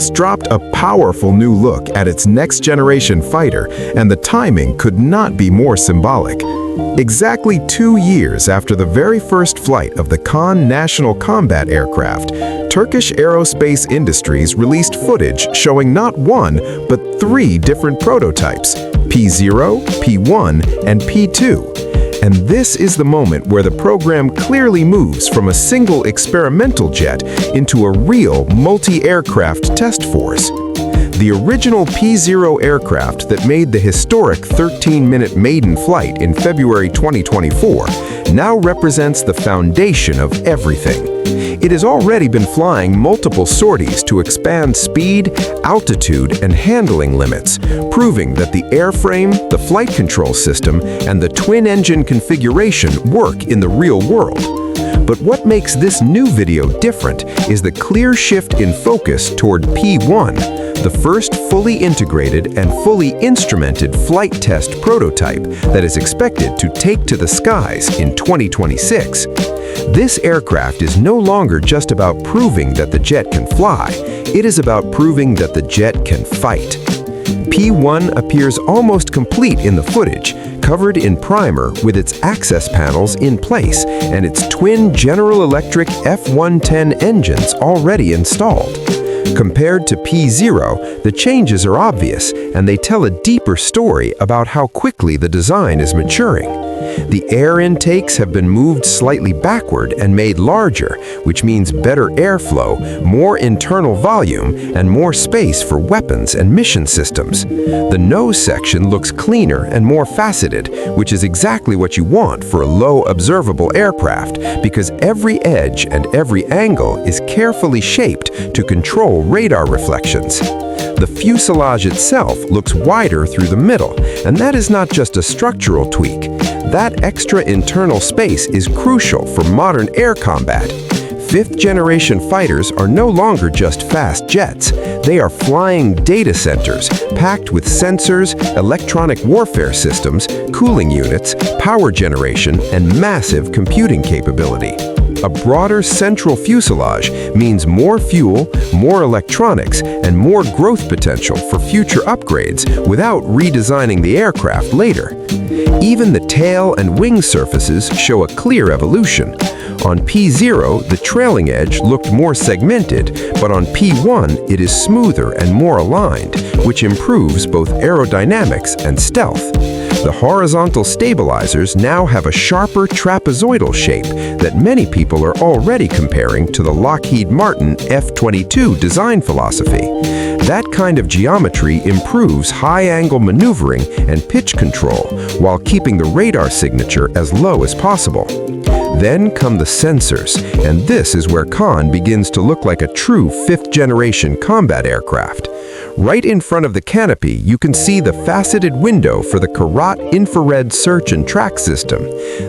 just dropped a powerful new look at its next-generation fighter, and the timing could not be more symbolic. Exactly 2 years after the very first flight of the KAAN national combat aircraft, Turkish Aerospace Industries released footage showing not one, but 3 different prototypes, P0, P1, and P2. And this is the moment where the program clearly moves from a single experimental jet into a real multi-aircraft test force. The original P0 aircraft that made the historic 13-minute maiden flight in February 2024 now represents the foundation of everything. It has already been flying multiple sorties to expand speed, altitude, and handling limits, proving that the airframe, the flight control system, and the twin-engine configuration work in the real world. But what makes this new video different is the clear shift in focus toward P1, the first fully integrated and fully instrumented flight test prototype that is expected to take to the skies in 2026. This aircraft is no longer just about proving that the jet can fly, it is about proving that the jet can fight. P1 appears almost complete in the footage, covered in primer with its access panels in place and its twin General Electric F110 engines already installed. Compared to P0, the changes are obvious, and they tell a deeper story about how quickly the design is maturing. The air intakes have been moved slightly backward and made larger, which means better airflow, more internal volume, and more space for weapons and mission systems. The nose section looks cleaner and more faceted, which is exactly what you want for a low observable aircraft, because every edge and every angle is carefully shaped to control radar reflections. The fuselage itself looks wider through the middle, and that is not just a structural tweak. That extra internal space is crucial for modern air combat. Fifth-generation fighters are no longer just fast jets. They are flying data centers packed with sensors, electronic warfare systems, cooling units, power generation, and massive computing capability. A broader central fuselage means more fuel, more electronics, and more growth potential for future upgrades without redesigning the aircraft later. Even the tail and wing surfaces show a clear evolution. On P0, the trailing edge looked more segmented, but on P1, it is smoother and more aligned, which improves both aerodynamics and stealth. The horizontal stabilizers now have a sharper trapezoidal shape that many people are already comparing to the Lockheed Martin F-22 design philosophy. That kind of geometry improves high-angle maneuvering and pitch control while keeping the radar signature as low as possible. Then come the sensors, and this is where KAAN begins to look like a true fifth-generation combat aircraft. Right in front of the canopy, you can see the faceted window for the Karat infrared search and track system.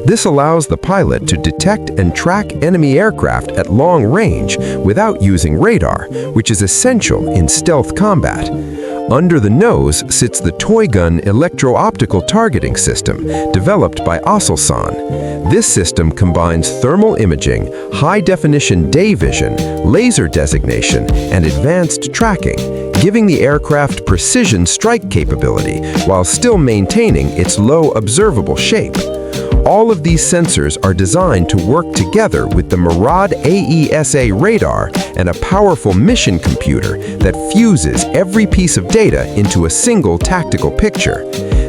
This allows the pilot to detect and track enemy aircraft at long range without using radar, which is essential in stealth combat. Under the nose sits the toy gun electro-optical targeting system, developed by Aselsan. This system combines thermal imaging, high-definition day vision, laser designation, and advanced tracking, giving the aircraft precision strike capability while still maintaining its low observable shape. All of these sensors are designed to work together with the Murad AESA radar and a powerful mission computer that fuses every piece of data into a single tactical picture.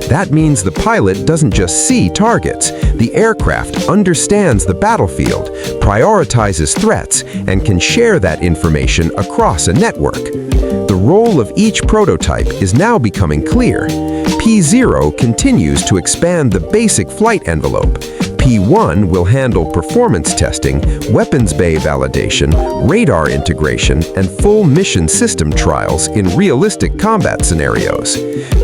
That means the pilot doesn't just see targets. The aircraft understands the battlefield, prioritizes threats, and can share that information across a network. The role of each prototype is now becoming clear. P0 continues to expand the basic flight envelope. P1 will handle performance testing, weapons bay validation, radar integration, and full mission system trials in realistic combat scenarios.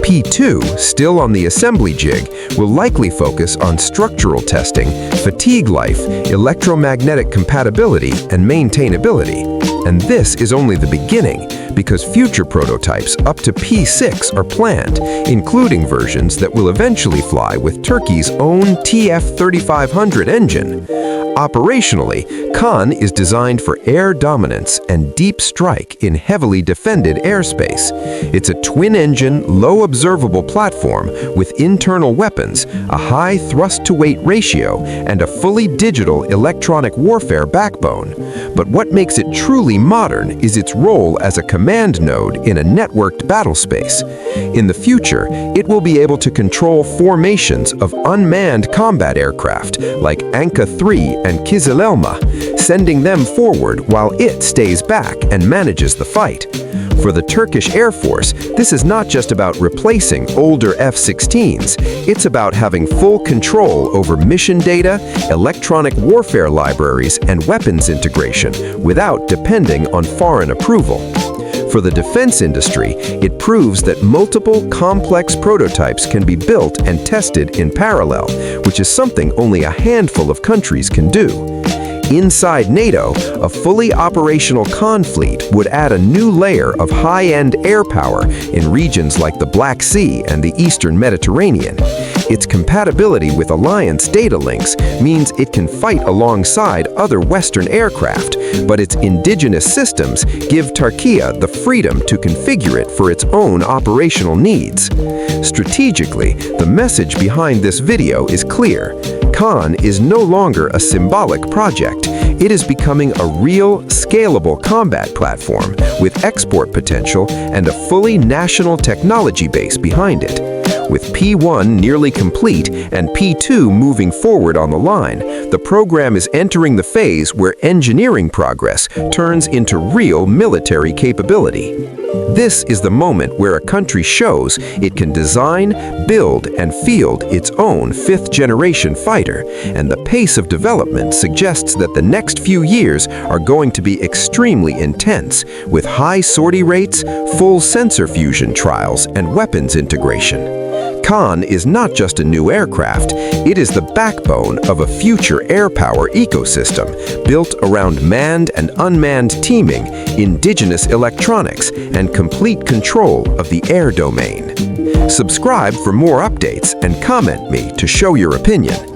P2, still on the assembly jig, will likely focus on structural testing, fatigue life, electromagnetic compatibility, and maintainability. And this is only the beginning, because future prototypes up to P6 are planned, including versions that will eventually fly with Turkey's own TF3500 engine. Operationally, KAAN is designed for air dominance and deep strike in heavily defended airspace. It's a twin-engine, low-observable platform with internal weapons, a high thrust-to-weight ratio, and a fully digital electronic warfare backbone. But what makes it truly modern is its role as a command node in a networked battlespace. In the future, it will be able to control formations of unmanned combat aircraft like Anka-3 and Kızılelma, sending them forward while it stays back and manages the fight. For the Turkish Air Force, this is not just about replacing older F-16s, it's about having full control over mission data, electronic warfare libraries, and weapons integration without depending on foreign approval. For the defense industry, it proves that multiple complex prototypes can be built and tested in parallel, which is something only a handful of countries can do. Inside NATO, a fully operational KAAN fleet would add a new layer of high-end air power in regions like the Black Sea and the Eastern Mediterranean. Its compatibility with alliance data links means it can fight alongside other Western aircraft, but its indigenous systems give Türkiye the freedom to configure it for its own operational needs. Strategically, the message behind this video is clear. KAAN is no longer a symbolic project. It is becoming a real, scalable combat platform with export potential and a fully national technology base behind it. With P1 nearly complete and P2 moving forward on the line, the program is entering the phase where engineering progress turns into real military capability. This is the moment where a country shows it can design, build, and field its own fifth-generation fighter, and the pace of development suggests that the next few years are going to be extremely intense, with high sortie rates, full sensor fusion trials, and weapons integration. KAAN is not just a new aircraft, it is the backbone of a future air power ecosystem built around manned and unmanned teaming, indigenous electronics, and complete control of the air domain. Subscribe for more updates and comment me to show your opinion.